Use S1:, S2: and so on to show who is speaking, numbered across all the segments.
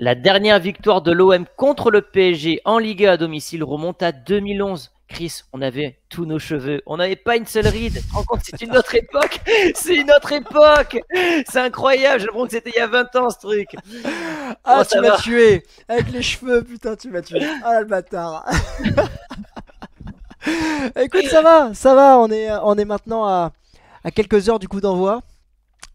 S1: La dernière victoire de l'OM contre le PSG en Liga à domicile remonte à 2011. Chris, on avait tous nos cheveux, on n'avait pas une seule ride. Tu te rends compte, c'est une autre époque. C'est une autre époque. C'est incroyable. J'ai l'impression que c'était il y a 20 ans ce truc.
S2: Ah,
S1: Comment
S2: tu
S1: ça
S2: m'as
S1: va?
S2: tué avec les cheveux, putain, tu m'as tué. Ah là, le bâtard. Écoute, ça va, on est maintenant à quelques heures du coup d'envoi.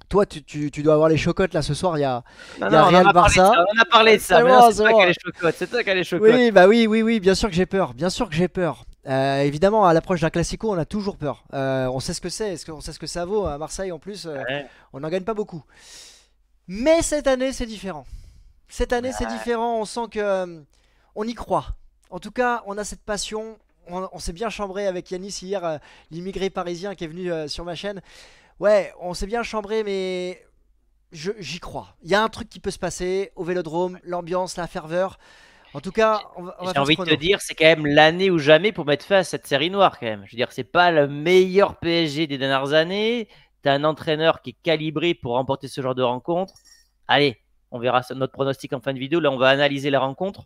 S2: Toi, tu dois avoir les chocottes là ce soir,
S1: Non,
S2: il y a
S1: non, on en
S2: Real
S1: a parlé de ça.
S2: Barça.
S1: On en a parlé de ça.
S2: C'est
S1: Maintenant,
S2: bon,
S1: c'est
S2: c'est
S1: toi qui as
S2: bon.
S1: les chocottes. C'est toi qui as les chocottes.
S2: Oui, bah oui, oui, oui, bien sûr que j'ai peur, bien sûr que j'ai peur. Évidemment, à l'approche d'un classico, on a toujours peur. On sait ce que c'est, on sait ce que ça vaut. À Marseille, en plus,
S1: Ouais.
S2: on n'en gagne pas beaucoup. Mais cette année, c'est différent. Cette année, c'est
S1: Ouais.
S2: différent. On sent que on y croit. En tout cas, on a cette passion. On s'est bien chambré avec Yanis hier, l'immigré parisien qui est venu sur ma chaîne. Ouais, on s'est bien chambré, mais j'y crois. Il y a un truc qui peut se passer au Vélodrome, l'ambiance, la ferveur. En tout cas, on va
S1: J'ai
S2: faire ce
S1: envie de te
S2: chrono.
S1: dire, c'est quand même l'année ou jamais pour mettre fin à cette série noire quand même. Je veux dire, c'est pas le meilleur PSG des dernières années. Tu as un entraîneur qui est calibré pour remporter ce genre de rencontre. Allez, on verra notre pronostic en fin de vidéo. Là, on va analyser la rencontre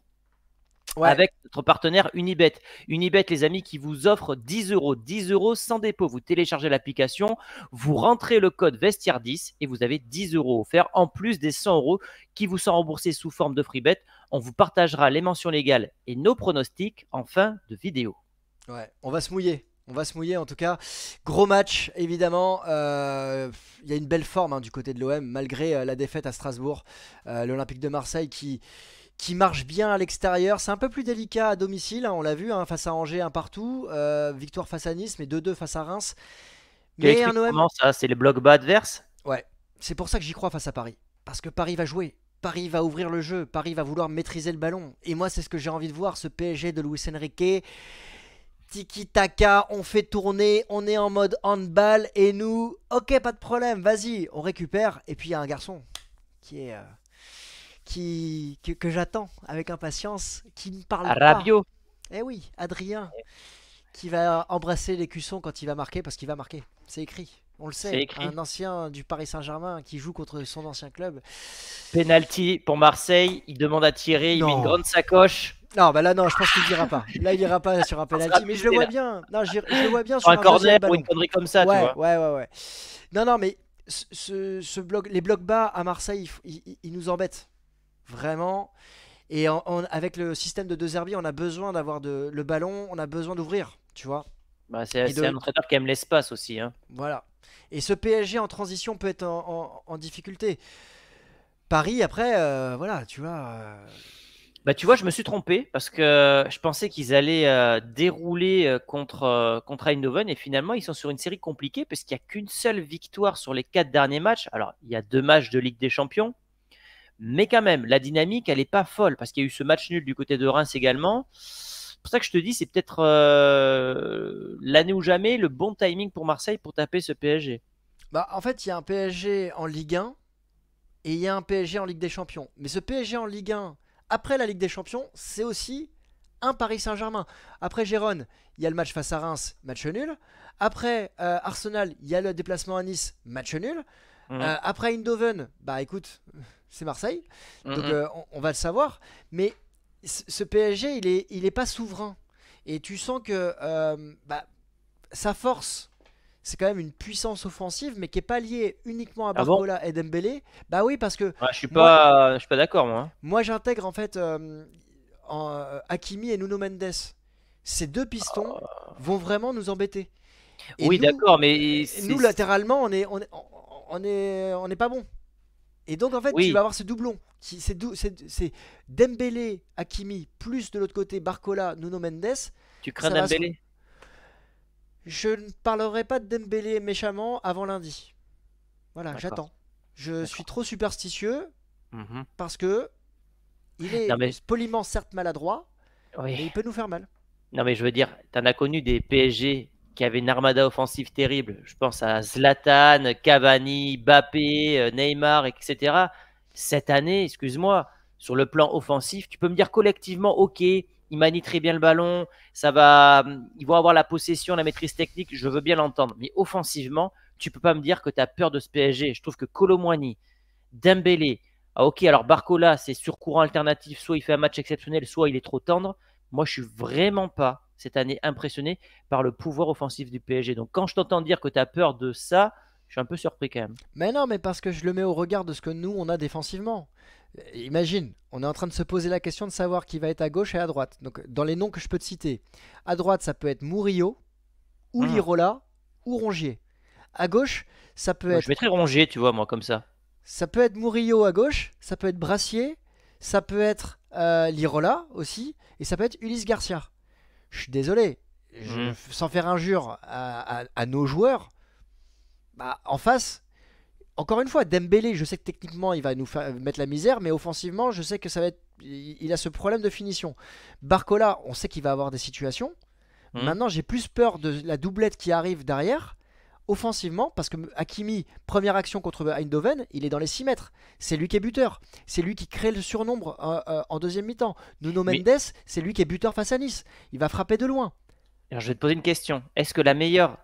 S2: Ouais,
S1: avec notre partenaire Unibet. Unibet, les amis, qui vous offre 10 euros. 10 euros sans dépôt. Vous téléchargez l'application, vous rentrez le code vestiaire10 et vous avez 10 euros offerts en plus des 100 euros qui vous sont remboursés sous forme de free bet. On vous partagera les mentions légales et nos pronostics en fin de vidéo.
S2: ouais, on va se mouiller. On va se mouiller en tout cas. Gros match, évidemment. Il y a une belle forme hein, du côté de l'OM, malgré la défaite à Strasbourg. L'Olympique de Marseille qui marche bien à l'extérieur. C'est un peu plus délicat à domicile, hein, on l'a vu, hein, face à Angers, un partout. Victoire face à Nice, mais 2-2 face à Reims.
S1: Tu
S2: Mais un
S1: expliques
S2: OM,
S1: comment ça? C'est les blocs bas adverses?
S2: ouais, c'est pour ça que j'y crois face à Paris. Parce que Paris va jouer. Paris va ouvrir le jeu, Paris va vouloir maîtriser le ballon. Et moi, c'est ce que j'ai envie de voir, ce PSG de Luis Enrique. Tiki-taka, on fait tourner, on est en mode handball. Et nous, ok, pas de problème, vas-y, on récupère. Et puis il y a un garçon qui est que j'attends avec impatience, qui ne parle pas.
S1: Rabiot.
S2: Eh oui, Adrien, qui va embrasser les cuissons quand il va marquer, parce qu'il va marquer. C'est écrit, on le
S1: C'est
S2: sait.
S1: écrit.
S2: Un ancien du Paris Saint-Germain qui joue contre son ancien club.
S1: Penalty pour Marseille. Il demande à tirer. Il met une
S2: Non.
S1: grande sacoche.
S2: Non, bah là, non, je pense qu'il ira pas. Là, il ira pas sur un
S1: On sera
S2: penalty, mais je le
S1: pisé
S2: vois
S1: là.
S2: bien. Non, je le vois bien
S1: Sur
S2: sur
S1: un
S2: un deuxième
S1: corner ou une
S2: ballon.
S1: connerie comme ça, tu
S2: Ouais,
S1: vois.
S2: ouais, ouais, ouais. Non, non, mais ce bloc, les blocs bas à Marseille, ils nous embêtent. Vraiment. Et avec le système de deux herbiers, on a besoin d'avoir le ballon, on a besoin d'ouvrir, tu vois.
S1: Bah, c'est
S2: Et
S1: c'est un entraîneur qui aime l'espace aussi, hein.
S2: voilà. Et ce PSG en transition peut être en difficulté. Paris, après, voilà, tu vois.
S1: Bah, tu vois, je me suis trompé parce que je pensais qu'ils allaient dérouler contre Eindhoven et finalement, ils sont sur une série compliquée parce qu'il n'y a qu'une seule victoire sur les 4 derniers matchs. Alors, il y a 2 matchs de Ligue des Champions, mais quand même, la dynamique, elle n'est pas folle parce qu'il y a eu ce match nul du côté de Reims également. C'est pour ça que je te dis, c'est peut-être l'année ou jamais le bon timing pour Marseille pour taper ce PSG.
S2: Bah, en fait, il y a un PSG en Ligue 1 et il y a un PSG en Ligue des Champions. Mais ce PSG en Ligue 1, après la Ligue des Champions, c'est aussi un Paris Saint-Germain. Après Gérone, il y a le match face à Reims, match nul. Après Arsenal, il y a le déplacement à Nice, match nul.
S1: Mhm.
S2: Après Eindhoven, bah écoute, c'est Marseille. Donc
S1: Mhm.
S2: on va le savoir. Mais ce PSG, il est pas souverain. Et tu sens que bah, sa force, c'est quand même une puissance offensive, mais qui est pas liée uniquement à
S1: Ah bon?
S2: Barcola et Dembélé. Bah oui, parce que
S1: Ouais,
S2: moi,
S1: je suis pas d'accord, moi, hein.
S2: moi j'intègre en fait Hakimi et Nuno Mendes. Ces deux pistons vont vraiment nous embêter. Et
S1: Oui,
S2: nous,
S1: d'accord, mais
S2: nous latéralement, on est pas bon. Et donc en fait, tu vas
S1: oui,
S2: avoir ce doublon. C'est Dembélé, Hakimi, plus de l'autre côté Barcola, Nuno Mendes.
S1: tu crains
S2: Ça va se...
S1: Dembélé.
S2: Je ne parlerai pas de Dembélé méchamment avant lundi. Voilà,
S1: D'accord,
S2: j'attends. Je suis
S1: d'accord.
S2: trop superstitieux
S1: Mhm.
S2: parce que il
S1: Non
S2: est
S1: mais
S2: poliment certes maladroit,
S1: oui,
S2: mais il peut nous faire mal.
S1: non mais je veux dire, t'en as connu des PSG qui avaient une armada offensive terrible. Je pense à Zlatan, Cavani, Mbappé, Neymar, etc. Cette année, excuse-moi, sur le plan offensif, tu peux me dire collectivement, ok, ils manient très bien le ballon, ils vont avoir la possession, la maîtrise technique, je veux bien l'entendre. Mais offensivement, tu peux pas me dire que tu as peur de ce PSG. Je trouve que Kolo Muani, Dembélé, Ah, ok, alors Barcola, c'est sur courant alternatif, soit il fait un match exceptionnel, soit il est trop tendre. Moi, je suis vraiment pas cette année impressionné par le pouvoir offensif du PSG. Donc quand je t'entends dire que tu as peur de ça, je suis un peu surpris quand même.
S2: Mais non, mais parce que je le mets au regard de ce que nous, on a défensivement. Imagine, on est en train de se poser la question de savoir qui va être à gauche et à droite. Donc, dans les noms que je peux te citer, à droite, ça peut être Murillo, ou
S1: Hmm.
S2: Lirola, ou Rongier. À gauche, ça peut
S1: Moi, je
S2: être,
S1: mettrais Rongier, tu vois, moi, comme ça.
S2: Murillo à gauche, ça peut être Brassier, ça peut être Lirola aussi, et ça peut être Ulysse Garcia. Je suis désolé,
S1: Hmm.
S2: sans faire injure à nos joueurs, bah, en face, encore une fois, Dembélé, je sais que techniquement il va nous faire mettre la misère, mais offensivement, je sais que ça va être, il a ce problème de finition. Barcola, on sait qu'il va avoir des situations.
S1: Hmm.
S2: Maintenant, j'ai plus peur de la doublette qui arrive derrière, offensivement, parce que Hakimi, première action contre Eindhoven, il est dans les 6 mètres. C'est lui qui est buteur. C'est lui qui crée le surnombre en deuxième mi-temps. Nuno
S1: Mais
S2: Mendes, c'est lui qui est buteur face à Nice. Il va frapper de loin.
S1: alors, je vais te poser une question. Est-ce que la meilleure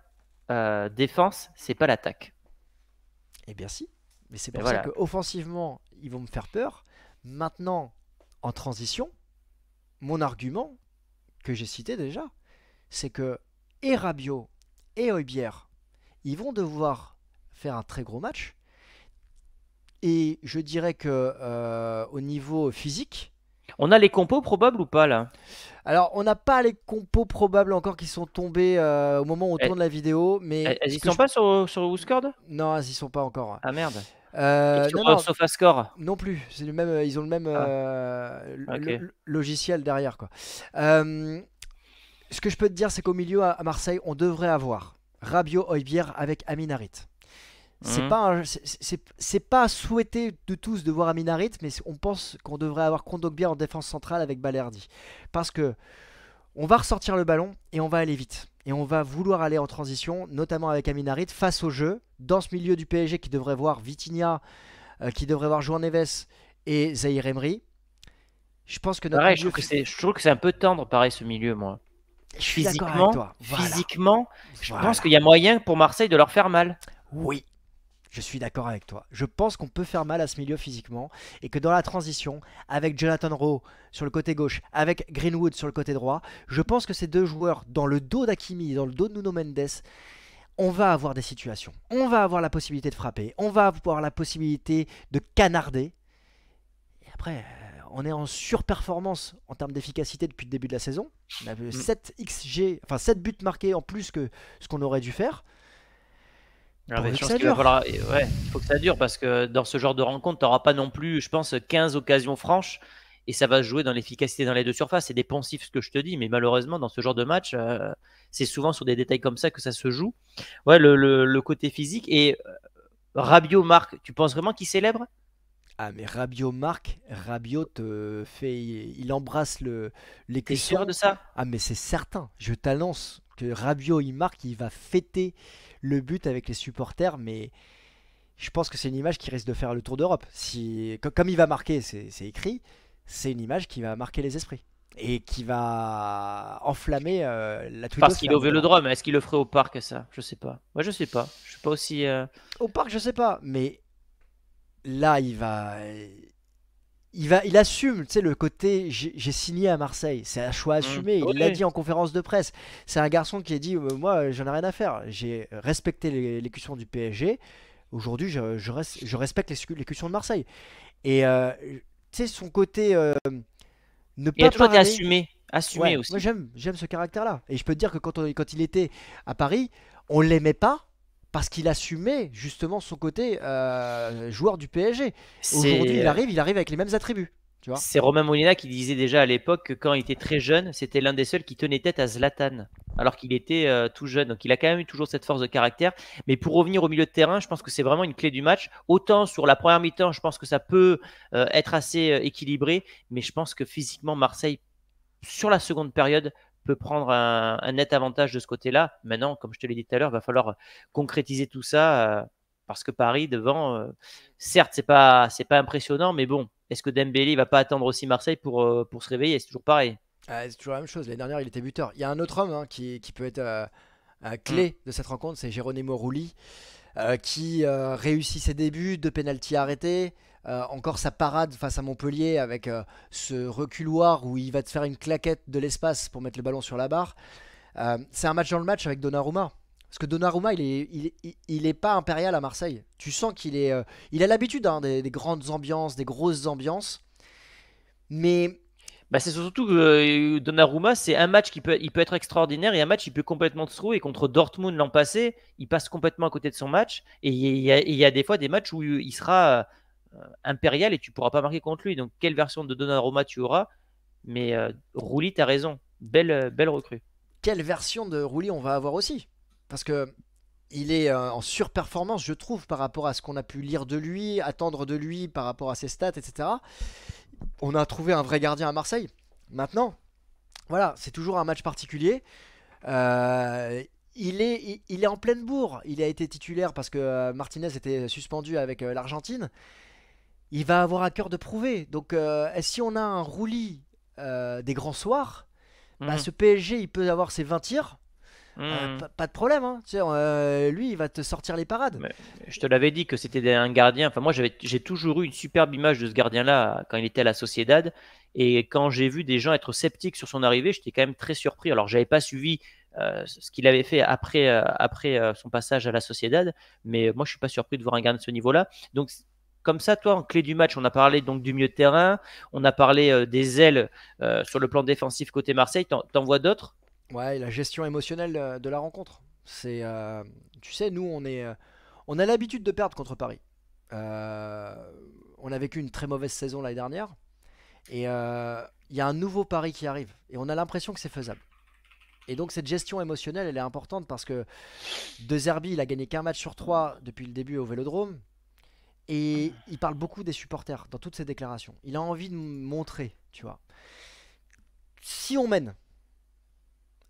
S1: défense, c'est pas l'attaque?
S2: Eh bien si. Mais c'est
S1: Ben
S2: pour ça
S1: voilà.
S2: que offensivement, ils vont me faire peur. Maintenant, en transition, mon argument que j'ai cité déjà, c'est que et Rabiot et Højbjerg, ils vont devoir faire un très gros match. Et je dirais que au niveau physique,
S1: On a les compos probables ou pas là?
S2: alors on n'a pas les compos probables encore qui sont tombés au moment où on
S1: Elles,
S2: tourne la vidéo, mais
S1: elles
S2: ce
S1: y
S2: que
S1: sont
S2: je...
S1: pas sur Whoscord?
S2: Non, ils y sont pas encore.
S1: Ah merde. Et sur
S2: Non, non,
S1: SofaScore?
S2: non plus. C'est le même, ils ont le même
S1: Ah, ok.
S2: logiciel derrière, quoi. Euh, Ce que je peux te dire, c'est qu'au milieu à Marseille, on devrait avoir Rabiot, Højbjerg avec Amin Harit. C'est
S1: Hmm.
S2: pas, c'est pas souhaité de tous de voir Amin Harit, mais on pense qu'on devrait avoir Kondogbia en défense centrale avec Balerdi. Parce que on va ressortir le ballon et on va aller vite. Et on va vouloir aller en transition, notamment avec Amin Harit, face au jeu, dans ce milieu du PSG qui devrait voir Vitinha, qui devrait voir João Neves et Zahir Emery. Je pense que notre
S1: Pareil,
S2: milieu...
S1: je trouve que c'est un peu tendre, pareil, ce milieu, moi.
S2: Je suis d'accord avec toi. Voilà.
S1: Physiquement, je pense
S2: Voilà.
S1: qu'il y a moyen pour Marseille de leur faire mal.
S2: Oui. Je suis d'accord avec toi. Je pense qu'on peut faire mal à ce milieu physiquement et que dans la transition, avec Jonathan Rowe sur le côté gauche, avec Greenwood sur le côté droit, je pense que ces deux joueurs, dans le dos d'Hakimi, dans le dos de Nuno Mendes, on va avoir des situations. On va avoir la possibilité de frapper. On va avoir la possibilité de canarder. Et après, on est en surperformance en termes d'efficacité depuis le début de la saison. On a vu
S1: Mm.
S2: 7 XG, enfin 7 buts marqués en plus que ce qu'on aurait dû faire.
S1: Ah, mais
S2: Pourvu
S1: je
S2: que
S1: pense
S2: ça
S1: qu'il va
S2: dure.
S1: falloir. Ouais, il faut que ça dure parce que dans ce genre de rencontre, tu n'auras pas non plus, je pense, 15 occasions franches et ça va se jouer dans l'efficacité dans les deux surfaces. C'est des poncifs ce que je te dis, mais malheureusement, dans ce genre de match, c'est souvent sur des détails comme ça que ça se joue. Ouais, le côté physique. Et Rabiot, Marc, tu penses vraiment qu'il célèbre?
S2: Ah mais Rabiot marque, Rabiot te fait, il embrasse
S1: T'es sûr
S2: l'écusson.
S1: de ça?
S2: Ah mais c'est certain, je t'annonce que Rabiot il marque, il va fêter le but avec les supporters, mais je pense que c'est une image qui risque de faire le tour d'Europe. Si, comme il va marquer, c'est écrit, c'est une image qui va marquer les esprits et qui va enflammer la
S1: Parce qu'il est
S2: twittosphère
S1: au
S2: notamment.
S1: Vélodrome. Est-ce qu'il le ferait au parc, ça? Je sais pas. Moi, je sais pas. Je suis pas aussi.
S2: Au parc, je sais pas, mais là il assume, tu sais, le côté j'ai signé à Marseille. C'est un choix assumé.
S1: Oui,
S2: Il l'a
S1: oui.
S2: dit en conférence de presse. C'est un garçon qui a dit moi, j'en ai rien à faire. J'ai respecté l'écution du PSG. Aujourd'hui, je respecte l'écution de Marseille. Et tu sais, son côté ne
S1: Il a
S2: pas
S1: toujours été
S2: parler.
S1: assumé. Assumé
S2: Ouais, moi
S1: aussi.
S2: j'aime ce caractère-là. Et je peux te dire que quand il était à Paris, on l'aimait pas parce qu'il assumait justement son côté joueur du PSG. Aujourd'hui,
S1: C'est.
S2: il arrive avec les mêmes attributs. Tu vois.
S1: C'est Romain Molina qui disait déjà à l'époque que quand il était très jeune, c'était l'un des seuls qui tenait tête à Zlatan, alors qu'il était tout jeune. Donc il a quand même eu toujours cette force de caractère. Mais pour revenir au milieu de terrain, je pense que c'est vraiment une clé du match. Autant sur la première mi-temps, je pense que ça peut être assez équilibré, mais je pense que physiquement, Marseille, sur la seconde période, peut prendre un net avantage de ce côté-là. Maintenant, comme je te l'ai dit tout à l'heure, il va falloir concrétiser tout ça. Parce que Paris, devant, certes, c'est pas impressionnant, mais bon, est-ce que Dembélé ne va pas attendre aussi Marseille pour se réveiller? C'est toujours pareil.
S2: C'est toujours la même chose. L'année dernière, il était buteur. Il y a un autre homme hein, qui peut être
S1: Mm.
S2: clé de cette rencontre, c'est Geronimo Rulli, qui réussit ses débuts, deux pénaltys arrêtés. Encore sa parade face à Montpellier avec ce reculoir où il va te faire une claquette de l'espace pour mettre le ballon sur la barre. C'est un match dans le match avec Donnarumma. Parce que Donnarumma, il est pas impérial à Marseille. Tu sens il a l'habitude des grandes ambiances, des grosses ambiances. Mais
S1: Bah, c'est surtout que Donnarumma, c'est un match il peut être extraordinaire et un match il peut complètement se trouver. Et contre Dortmund l'an passé, il passe complètement à côté de son match. Et il y a des fois des matchs où il sera impérial et tu pourras pas marquer contre lui. Donc, quelle version de Donnarumma tu auras? Mais Rouli, tu as raison. Belle recrue.
S2: quelle version de Rouli on va avoir aussi? Parce que il est en surperformance, je trouve, par rapport à ce qu'on a pu lire de lui, attendre de lui, par rapport à ses stats, etc. On a trouvé un vrai gardien à Marseille. Maintenant, voilà, c'est toujours un match particulier. Il est en pleine bourre. Il a été titulaire parce que Martinez était suspendu avec l'Argentine. Il va avoir à cœur de prouver. Donc, si on a un roulis des grands soirs, bah,
S1: Mhm.
S2: ce PSG, il peut avoir ses 20 tirs.
S1: Mhm.
S2: Pas de problème. Hein. Tu sais, lui, il va te sortir les parades.
S1: Mais je te l'avais dit que c'était un gardien. Enfin, moi, j'ai toujours eu une superbe image de ce gardien-là quand il était à la Sociedad. Et quand j'ai vu des gens être sceptiques sur son arrivée, j'étais quand même très surpris. Alors, j'avais pas suivi ce qu'il avait fait après son passage à la Sociedad, mais moi, je suis pas surpris de voir un gardien de ce niveau-là. Donc, comme ça, toi, en clé du match, on a parlé donc du milieu de terrain, on a parlé des ailes sur le plan défensif côté Marseille. T'en vois d'autres?
S2: Ouais, la gestion émotionnelle de la rencontre. Tu sais, nous, on a l'habitude de perdre contre Paris. Euh, on a vécu une très mauvaise saison l'année dernière. Et il y a un nouveau Paris qui arrive. Et on a l'impression que c'est faisable. Et donc cette gestion émotionnelle, elle est importante parce que De Zerbi, il a gagné qu'un match sur trois depuis le début au Vélodrome. Et il parle beaucoup des supporters dans toutes ses déclarations. Il a envie de montrer, tu vois. Si on mène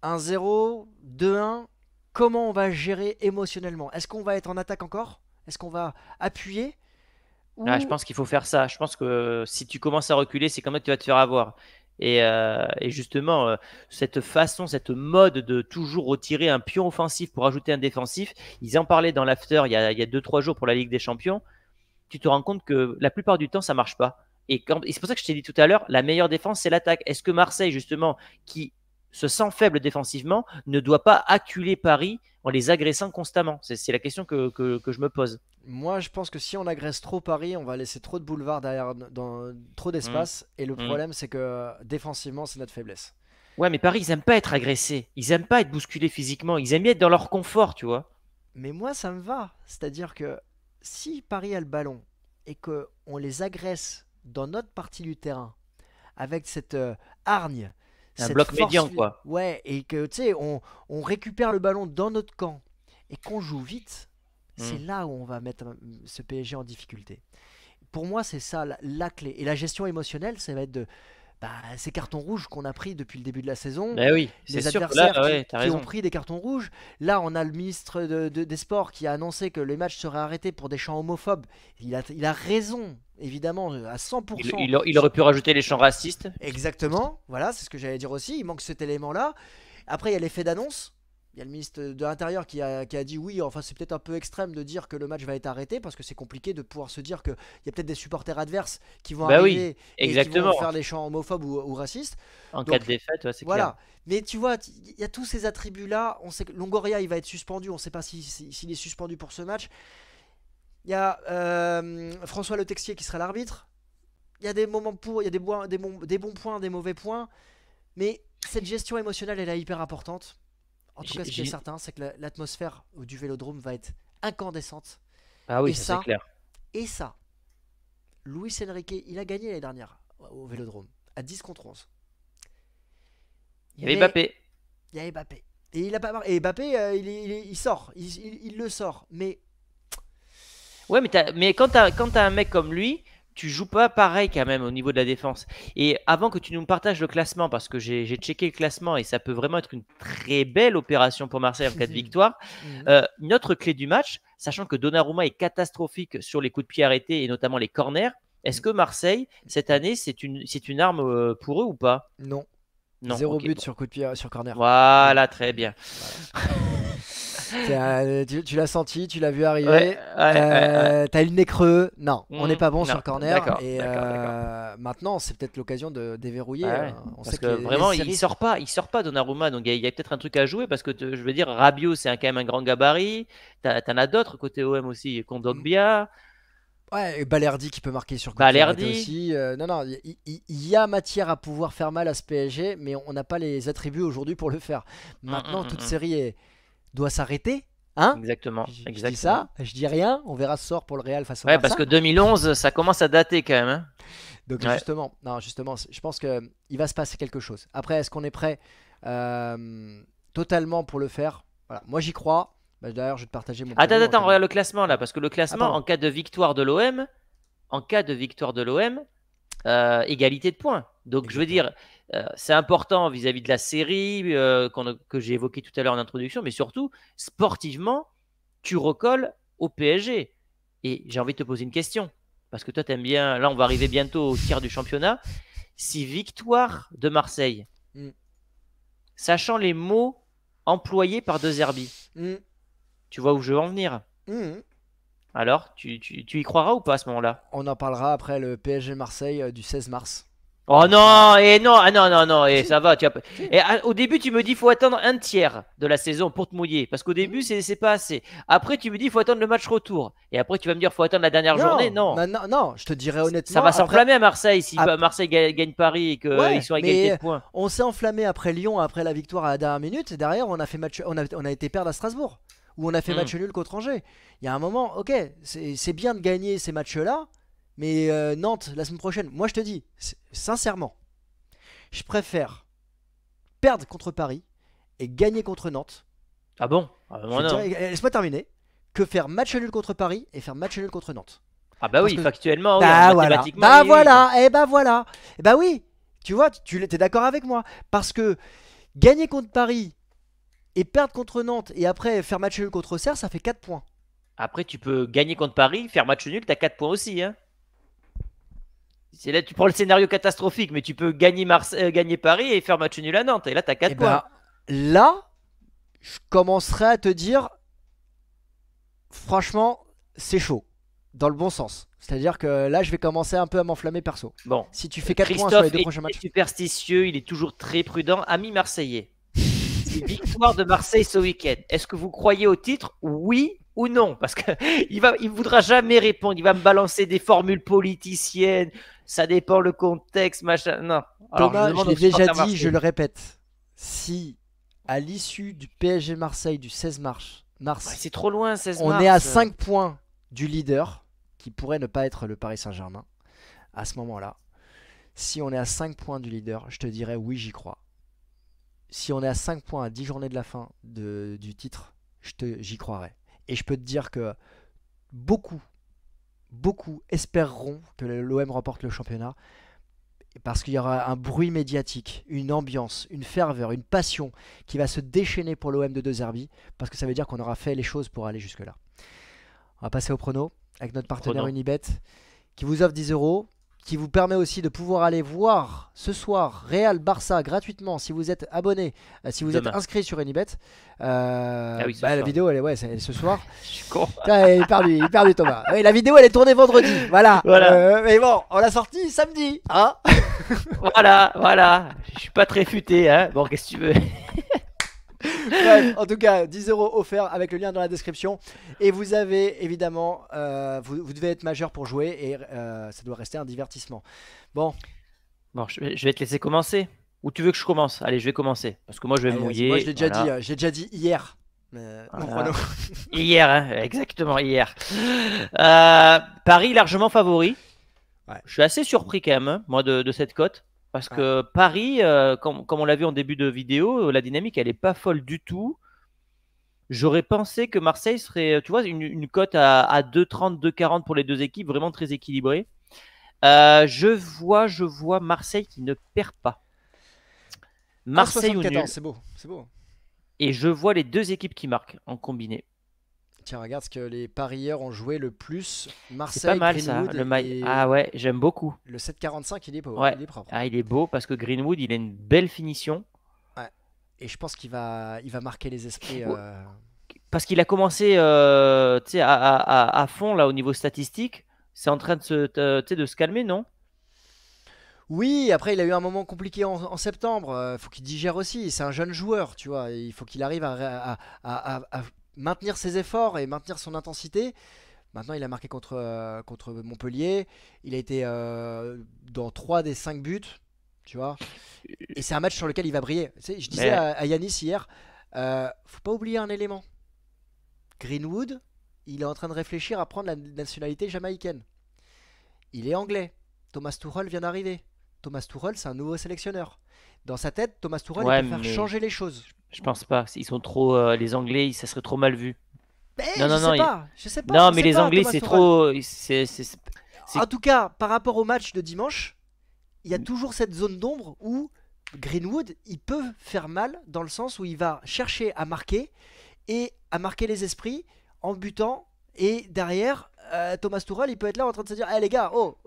S2: 1-0, 2-1, comment on va gérer émotionnellement? Est-ce qu'on va être en attaque encore? Est-ce qu'on va appuyer?
S1: Ah, je
S2: Ou
S1: pense qu'il faut faire ça. Je pense que si tu commences à reculer, c'est quand même que tu vas te faire avoir. Et justement, cette façon, cette mode de toujours retirer un pion offensif pour ajouter un défensif, ils en parlaient dans l'after il y a 2-3 jours pour la Ligue des Champions. Tu te rends compte que la plupart du temps, ça marche pas. Et c'est pour ça que je t'ai dit tout à l'heure, la meilleure défense, c'est l'attaque. Est-ce que Marseille, justement, qui se sent faible défensivement, ne doit pas acculer Paris en les agressant constamment? C'est la question que je me pose.
S2: moi, je pense que si on agresse trop Paris, on va laisser trop de boulevards derrière, trop
S1: Hum,
S2: d'espace. Et le
S1: hum.
S2: problème, c'est que défensivement, c'est notre faiblesse.
S1: Ouais, mais Paris, ils aiment pas être agressés. Ils aiment pas être bousculés physiquement. Ils aiment bien être dans leur confort, tu vois.
S2: Mais moi, ça me va. C'est-à-dire que si Paris a le ballon et que on les agresse dans notre partie du terrain avec cette hargne,
S1: Un
S2: cette
S1: bloc
S2: force,
S1: médian, quoi.
S2: ouais, et que tu sais, on récupère le ballon dans notre camp et qu'on joue vite, c'est
S1: Hum.
S2: là où on va mettre ce PSG en difficulté. Pour moi, c'est ça la clé. Et la gestion émotionnelle, ça va être de ces cartons rouges qu'on a pris depuis le début de la saison,
S1: Ben oui, c'est
S2: les
S1: sûr que là,
S2: adversaires
S1: ouais, t'as
S2: qui ont
S1: raison.
S2: pris des cartons rouges. Là, on a le ministre des Sports qui a annoncé que les matchs seraient arrêtés pour des chants homophobes. Il a raison, évidemment, à 100%.
S1: Il aurait pu rajouter les chants racistes.
S2: Exactement, voilà, c'est ce que j'allais dire aussi. Il manque cet élément-là. Après, il y a l'effet d'annonce. Il y a le ministre de l'Intérieur qui a dit oui, enfin c'est peut-être un peu extrême de dire que le match va être arrêté parce que c'est compliqué de pouvoir se dire qu'il y a peut-être des supporters adverses qui vont
S1: Ben oui,
S2: arriver et qui vont
S1: exactement.
S2: faire des chants homophobes ou racistes.
S1: En cas de
S2: Donc
S1: défaite, ouais, c'est clair.
S2: voilà. Mais tu vois, il y a tous ces attributs-là. On sait que Longoria, il va être suspendu. On ne sait pas s'il est suspendu pour ce match. Il y a François Le Texier qui sera l'arbitre. Il y a des moments pour, il y a des bons points, des mauvais points. Mais cette gestion émotionnelle, elle est hyper importante. En tout
S1: J'ai-
S2: cas, ce qui est
S1: j'ai-
S2: certain, c'est que l'atmosphère du Vélodrome va être incandescente.
S1: Ah oui,
S2: Et
S1: ça c'est
S2: ça,
S1: clair.
S2: et ça, Luis Enrique, il a gagné l'année dernière au Vélodrome, à 10 contre 11.
S1: Il y avait
S2: Mais
S1: Mbappé.
S2: il y a Mbappé. Et il a pas marqué. Et Mbappé, il sort. Il le sort. Mais
S1: Ouais, mais quand t'as un mec comme lui, tu joues pas pareil quand même au niveau de la défense. Et avant que tu nous partages le classement, parce que j'ai checké le classement et ça peut vraiment être une très belle opération pour Marseille en cas de victoire, notre clé du match, sachant que Donnarumma est catastrophique sur les coups de pied arrêtés et notamment les corners, est-ce que Marseille, cette année, c'est une arme pour eux ou pas?
S2: non.
S1: Non,
S2: Zéro
S1: ok.
S2: but
S1: Bon.
S2: sur coup de pied, sur corner.
S1: Voilà, très bien.
S2: Voilà. Tu l'as senti, tu l'as vu
S1: Ouais,
S2: arriver.
S1: ouais, ouais, ouais.
S2: T'as eu le nez creux. Non, on n'est pas bon sur
S1: Non,
S2: le corner.
S1: d'accord,
S2: Et
S1: d'accord, d'accord.
S2: maintenant, c'est peut-être l'occasion de déverrouiller.
S1: Ouais, ouais.
S2: On
S1: Parce
S2: sait
S1: que
S2: que les
S1: vraiment,
S2: séries.
S1: il sort pas Donnarumma, donc il y a peut-être un truc à jouer parce que je veux dire, Rabiot, c'est quand même un grand gabarit. T'en as d'autres côté OM aussi, Kondogbia,
S2: Ouais, et Balerdi qui peut marquer sur coup de pied arrêté
S1: Balerdi.
S2: aussi. Non, non, il y a matière à pouvoir faire mal à ce PSG, mais on n'a pas les attributs aujourd'hui pour le faire.
S1: Hum, hum,
S2: Maintenant,
S1: hum,
S2: toute
S1: hum.
S2: série doit s'arrêter. Hein?
S1: Exactement,
S2: Je dis
S1: exactement.
S2: ça, je dis rien. On verra ce soir pour le Real face au
S1: Ouais, parce
S2: Barça.
S1: que 2011, ça commence à dater quand même, hein.
S2: Donc
S1: Ouais.
S2: justement, non, justement, je pense que il va se passer quelque chose. Après, est-ce qu'on est prêt totalement pour le faire? Voilà, moi j'y crois. Bah, d'ailleurs, je vais te partager mon
S1: Attends,
S2: prono, hein,
S1: attends,
S2: comme...
S1: regarde le classement là, parce que le
S2: Ah
S1: classement,
S2: pardon.
S1: en cas de victoire de l'OM, égalité de points. Donc, je veux
S2: Exactement.
S1: dire, c'est important vis-à-vis de la série que j'ai évoqué tout à l'heure en introduction, mais surtout, sportivement, tu recolles au PSG. Et j'ai envie de te poser une question, parce que toi, tu aimes bien, là, on va arriver bientôt au tiers du championnat. Si victoire de Marseille,
S2: Mm.
S1: sachant les mots employés par De Zerbi,
S2: Mm.
S1: tu vois où je veux en venir?
S2: Mm.
S1: Alors, tu y croiras ou pas à ce moment-là?
S2: On en parlera après le PSG Marseille du 16 mars.
S1: Oh
S2: On fera...
S1: non, et non, ah non, non, non, et
S2: Si.
S1: ça va. Et au début, tu me dis faut attendre un tiers de la saison pour te mouiller, parce qu'au
S2: Mm.
S1: début, c'est pas assez. Après, tu me dis faut attendre le match retour, et après, tu vas me dire faut attendre la dernière journée.
S2: Non,
S1: Non,
S2: maintenant, non, je te dirais
S1: ça
S2: honnêtement,
S1: va
S2: après,
S1: s'enflammer à Marseille si
S2: ap-
S1: Marseille gagne Paris et qu'ils
S2: ouais,
S1: sont à égalité de
S2: mais
S1: points.
S2: on s'est enflammé après Lyon, après la victoire à la dernière minute. Et derrière, on a fait match, on a été perdre à Strasbourg, où on a fait
S1: Hmm.
S2: match nul contre Angers. Il y a un moment, ok, c'est bien de gagner ces matchs-là, mais Nantes la semaine prochaine, moi je te dis, sincèrement, je préfère perdre contre Paris et gagner contre Nantes.
S1: Ah bon? Ah
S2: Je
S1: moi
S2: vais te
S1: non.
S2: dire, laisse-moi terminer, que faire match nul contre Paris et faire match nul contre Nantes.
S1: Ah bah
S2: Parce
S1: oui,
S2: que
S1: factuellement, oui,
S2: bah voilà,
S1: mathématiquement,
S2: bah
S1: oui, oui.
S2: voilà, et bah voilà, et bah oui, tu vois, tu es d'accord avec moi, parce que gagner contre Paris et perdre contre Nantes et après faire match nul contre Auxerre, ça fait 4 points.
S1: Après, tu peux gagner contre Paris, faire match nul, t'as 4 points aussi, hein. C'est là, tu prends le scénario catastrophique, mais tu peux gagner Paris et faire match nul à Nantes. Et là, tu as
S2: Et
S1: 4 points.
S2: bah là, je commencerai à te dire, franchement, c'est chaud, dans le bon sens. C'est-à-dire que là, je vais commencer un peu à m'enflammer perso.
S1: Bon,
S2: Si tu fais 4 points sur les
S1: Christophe
S2: deux
S1: est
S2: prochains matchs,
S1: superstitieux, il est toujours très prudent. Ami marseillais, c'est victoire de Marseille ce week-end. Est-ce que vous croyez au titre, oui ou non? Parce qu'il il voudra jamais répondre. Il va me balancer des formules politiciennes. Ça dépend le contexte, machin. Non. Alors, je
S2: Thomas, je
S1: demande aux
S2: l'ai déjà
S1: supporters
S2: dit, je
S1: marseillais.
S2: le répète, si à l'issue du PSG Marseille du 16
S1: Ouais,
S2: mars,
S1: c'est trop loin, 16
S2: on est à
S1: mars.
S2: 5 points du leader, qui pourrait ne pas être le Paris Saint-Germain, à ce moment-là, si on est à 5 points du leader, je te dirais oui, j'y crois. Si on est à 5 points à 10 journées de la fin du titre, j'y croirais. Et je peux te dire que beaucoup, beaucoup espéreront que l'OM remporte le championnat parce qu'il y aura un bruit médiatique, une ambiance, une ferveur, une passion qui va se déchaîner pour l'OM de De Zerbi parce que ça veut dire qu'on aura fait les choses pour aller jusque-là. On va passer au prono avec notre partenaire
S1: Pronom.
S2: Unibet qui vous offre 10 euros, qui vous permet aussi de pouvoir aller voir ce soir Real Barça gratuitement si vous êtes abonné, si vous êtes
S1: Demain.
S2: inscrit sur Unibet.
S1: Ah oui, ce
S2: La
S1: soir.
S2: vidéo, elle est ce soir.
S1: Je suis con.
S2: Putain, il est perdu Thomas. Oui, la vidéo elle est tournée vendredi, voilà.
S1: Voilà.
S2: Mais bon, on l'a sortie samedi, hein.
S1: Voilà, voilà. Je suis pas très futé, hein. Bon, qu'est-ce que tu veux?
S2: Bref, en tout cas, 10 euros offerts avec le lien dans la description. Et vous avez évidemment, vous devez être majeur pour jouer et ça doit rester un divertissement. Bon,
S1: Bon, je vais te laisser commencer. Ou tu veux que je commence? Allez, je vais commencer. Parce que moi, je vais me
S2: allez, vas-y. Moi
S1: mouiller.
S2: je l'ai déjà dit hier. Mon
S1: Voilà.
S2: prono.
S1: Hier, hein, exactement, hier. Paris largement favori.
S2: Ouais.
S1: Je suis assez surpris quand même, hein, moi, de cette cote. Parce
S2: Ouais.
S1: que Paris, comme on l'a vu en début de vidéo, la dynamique, elle n'est pas folle du tout. J'aurais pensé que Marseille serait, tu vois, une cote à 2,30, 2,40 pour les deux équipes, vraiment très équilibrée. Je vois Marseille qui ne perd pas. Marseille au
S2: 1,74,
S1: nul.
S2: c'est beau. C'est beau.
S1: Et je vois les deux équipes qui marquent en combiné.
S2: Tiens, regarde ce que les parieurs ont joué le plus.
S1: C'est pas
S2: Marseille,
S1: mal ça,
S2: Greenwood
S1: le mail.
S2: et
S1: Ah ouais, j'aime beaucoup.
S2: le 7,45, il est beau, hein,
S1: Ouais.
S2: il est propre.
S1: Ah, il est beau parce que Greenwood, il a une belle finition.
S2: Ouais. Et je pense qu'il va marquer les esprits.
S1: Ouais. parce qu'il a commencé tu sais, à fond là au niveau statistique. C'est en train de tu sais, de se calmer, non?
S2: Oui, après il a eu un moment compliqué en septembre. Faut qu'il digère aussi. C'est un jeune joueur, tu vois. Il faut qu'il arrive à maintenir ses efforts et maintenir son intensité. Maintenant, il a marqué contre Montpellier. Il a été dans 3 des 5 buts, tu vois. Et c'est un match sur lequel il va briller. Tu sais, je disais
S1: Mais
S2: à Yanis hier, faut pas oublier un élément. Greenwood, il est en train de réfléchir à prendre la nationalité jamaïcaine. Il est anglais. Thomas Tuchel vient d'arriver. Thomas Tuchel, c'est un nouveau sélectionneur. Dans sa tête, Thomas Tuchel, il
S1: ouais,
S2: peut faire
S1: mais
S2: changer les choses.
S1: je pense pas. Ils sont trop les Anglais, ça serait trop mal vu.
S2: Mais
S1: Non, non, non.
S2: je
S1: Non, mais
S2: sais
S1: les
S2: pas,
S1: Anglais,
S2: Thomas
S1: c'est
S2: Tuchel.
S1: trop.
S2: En tout cas, par rapport au match de dimanche, il y a toujours cette zone d'ombre où Greenwood, il peut faire mal dans le sens où il va chercher à marquer et à marquer les esprits en butant. Et derrière, Thomas Tuchel, il peut être là en train de se dire, eh les gars, oh,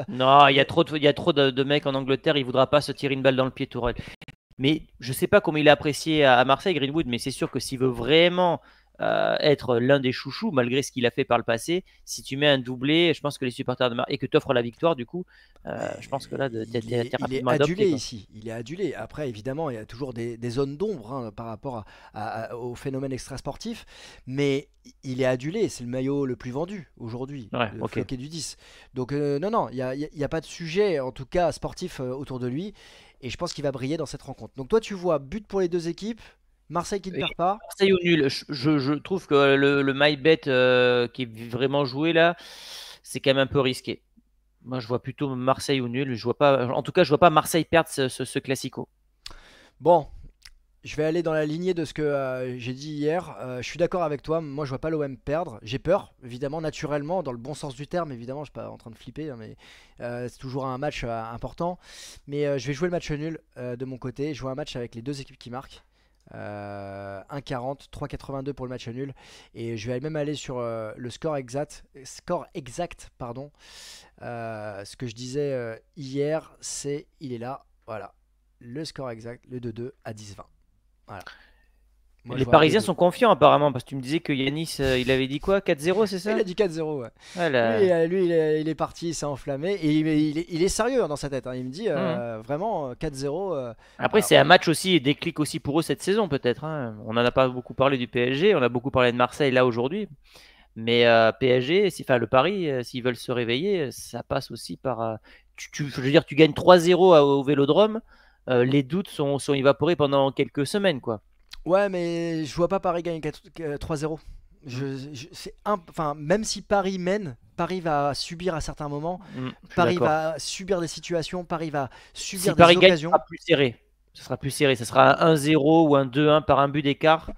S1: Non,
S2: et-
S1: il y a trop de mecs en Angleterre, il voudra pas se tirer une balle dans le pied, Tourelle. Mais je sais pas comment il est apprécié à Marseille, Greenwood, mais c'est sûr que s'il veut vraiment être l'un des chouchous, malgré ce qu'il a fait par le passé, si tu mets un doublé, je pense que les supporters de Marseille, et que tu offres la victoire, du coup, je pense que là, t'es
S2: il est
S1: rapidement
S2: adulé
S1: adopté, quoi.
S2: ici. Il est adulé. Après, évidemment, il y a toujours des zones d'ombre par rapport au phénomène extrasportif. Mais il est adulé. C'est le maillot le plus vendu aujourd'hui,
S1: Ouais,
S2: le
S1: ok.
S2: floqué du 10. Donc, non, non, il y a pas de sujet, en tout cas sportif, autour de lui. Et je pense qu'il va briller dans cette rencontre. Donc, toi, tu vois but pour les deux équipes. Marseille qui ne
S1: Et
S2: perd pas.
S1: Marseille au nul, je trouve que le my bet qui est vraiment joué là, c'est quand même un peu risqué. Moi, je vois plutôt Marseille au nul. Je vois pas, en tout cas, je vois pas Marseille perdre ce classico.
S2: Bon, je vais aller dans la lignée de ce que j'ai dit hier. Je suis d'accord avec toi. Moi, je vois pas l'OM perdre. J'ai peur, évidemment, naturellement, dans le bon sens du terme. Évidemment, je suis pas en train de flipper, hein, mais c'est toujours un match important. Mais je vais jouer le match nul de mon côté. Je vois un match avec les deux équipes qui marquent. 1,40, 3,82 pour le match nul. Et je vais même aller sur le score exact, pardon. Ce que je disais hier, il est là. Voilà. Le score exact, le 2-2 à 10-20. Voilà. Moi, je
S1: Les
S2: vois un
S1: Parisiens
S2: 2-2.
S1: sont confiants apparemment parce que tu me disais que Yanis, il avait dit quoi? 4-0, c'est
S2: Il
S1: ça?
S2: a dit 4-0, ouais.
S1: Voilà.
S2: Il est parti, il s'est enflammé. Et il est sérieux hein, dans sa tête, hein. Il me dit vraiment 4-0.
S1: Après,
S2: Voilà.
S1: c'est un match aussi, déclic aussi pour eux cette saison peut-être, hein. On n'en a pas beaucoup parlé du PSG, on a beaucoup parlé de Marseille là aujourd'hui. Mais PSG, enfin le Paris, s'ils veulent se réveiller, ça passe aussi par. Je veux dire, tu gagnes 3-0 au Vélodrome, les doutes sont évaporés pendant quelques semaines, quoi.
S2: Ouais, mais je vois pas Paris gagner 3-0.
S1: Mm.
S2: Enfin, même si Paris mène, Paris va subir à certains moments.
S1: Je suis
S2: Paris
S1: d'accord.
S2: va subir des situations. Paris va
S1: Si
S2: subir des
S1: Paris gagne, ce
S2: occasions.
S1: sera plus serré. Ce sera plus serré. Ce sera un 1-0 ou un 2-1 par un but d'écart.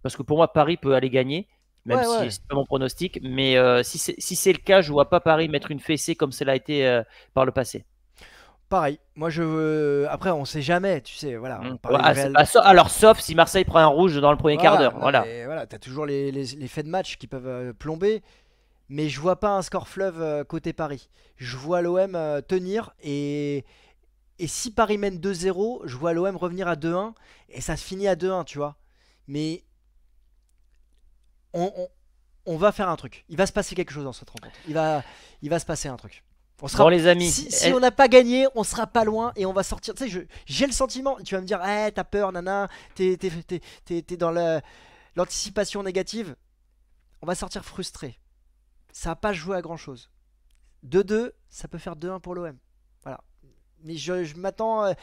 S1: Parce que pour moi, Paris peut aller gagner, même
S2: Ouais,
S1: si
S2: ouais.
S1: c'est pas mon pronostic. Mais si c'est le cas, je vois pas Paris mettre une fessée comme cela a été par le passé.
S2: Pareil. Moi, après, on sait jamais. Tu sais, voilà. On parlait du
S1: Ouais,
S2: Real.
S1: alors, sauf si Marseille prend un rouge dans le premier quart
S2: Voilà.
S1: d'heure.
S2: Non,
S1: Voilà.
S2: mais voilà. T'as toujours les faits de match qui peuvent plomber. Mais je vois pas un score fleuve côté Paris. Je vois l'OM tenir et si Paris mène 2-0, je vois l'OM revenir à 2-1 et ça se finit à 2-1, tu vois. Mais on, on- on va faire un truc. Il va se passer quelque chose dans cette rencontre. Il va se passer un truc. On
S1: Bon,
S2: sera,
S1: les amis,
S2: si on n'a pas gagné, on sera pas loin et on va sortir. Tu sais, j'ai le sentiment. Tu vas me dire, t'as peur, nana, t'es dans l'anticipation négative. On va sortir frustré. Ça va pas joué à grand chose. 2-2, ça peut faire 2-1 pour l'OM. Voilà. Mais je m'attends.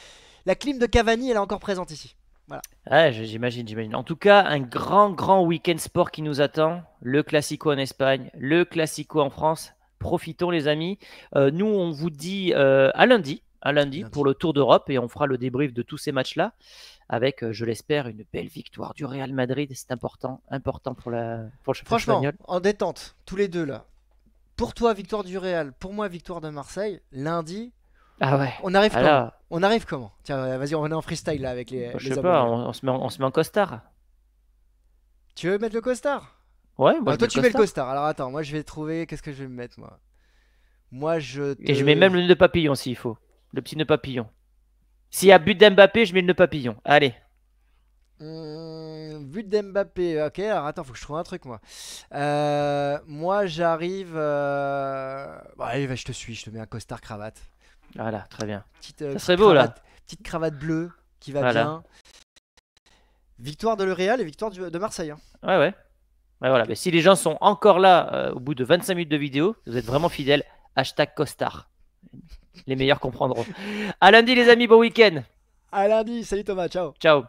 S2: La clim de Cavani, elle est encore présente ici. Voilà.
S1: ouais, j'imagine. En tout cas, un grand week-end sport qui nous attend. Le Classico en Espagne, le Classico en France. Profitons, les amis. Nous, on vous dit à lundi pour
S2: Lundi.
S1: le Tour d'Europe et on fera le débrief de tous ces matchs-là avec, je l'espère, une belle victoire du Real Madrid. C'est important pour le championnat
S2: Franchement,
S1: espagnol.
S2: en détente, tous les deux là. Pour toi, victoire du Real. Pour moi, victoire de Marseille. Lundi,
S1: Ah ouais.
S2: on arrive
S1: Ah
S2: comment?
S1: là,
S2: On arrive comment? Tiens, vas-y, on est en freestyle là avec
S1: bah, je sais
S2: les
S1: pas,
S2: abonnés là.
S1: on se met en costard.
S2: Tu veux mettre le costard?
S1: Ouais, moi
S2: Ah,
S1: je mets
S2: toi,
S1: le
S2: tu mets le
S1: costard.
S2: costard. Alors attends, moi je vais trouver. Qu'est-ce que je vais me mettre moi? Moi, je
S1: Et je mets
S2: te.
S1: même le nœud papillon s'il faut. Le petit nœud papillon. S'il y a but d'Mbappé, je mets le nœud papillon. Allez.
S2: But d'Mbappé. Ok, alors attends, faut que je trouve un truc moi. Moi j'arrive. Bon, allez, je te suis, je te mets un costard cravate.
S1: Voilà, très bien. Ça
S2: Petite
S1: serait beau là.
S2: cravate, petite cravate bleue qui va
S1: Voilà.
S2: bien. Victoire de L'Oréal et victoire de Marseille, hein.
S1: Ouais, ouais. Ouais, voilà. Mais si les gens sont encore là au bout de 25 minutes de vidéo, vous êtes vraiment fidèles. Hashtag costard. Les meilleurs comprendront. À lundi, les amis. Bon week-end.
S2: À lundi, salut Thomas, ciao.
S1: Ciao.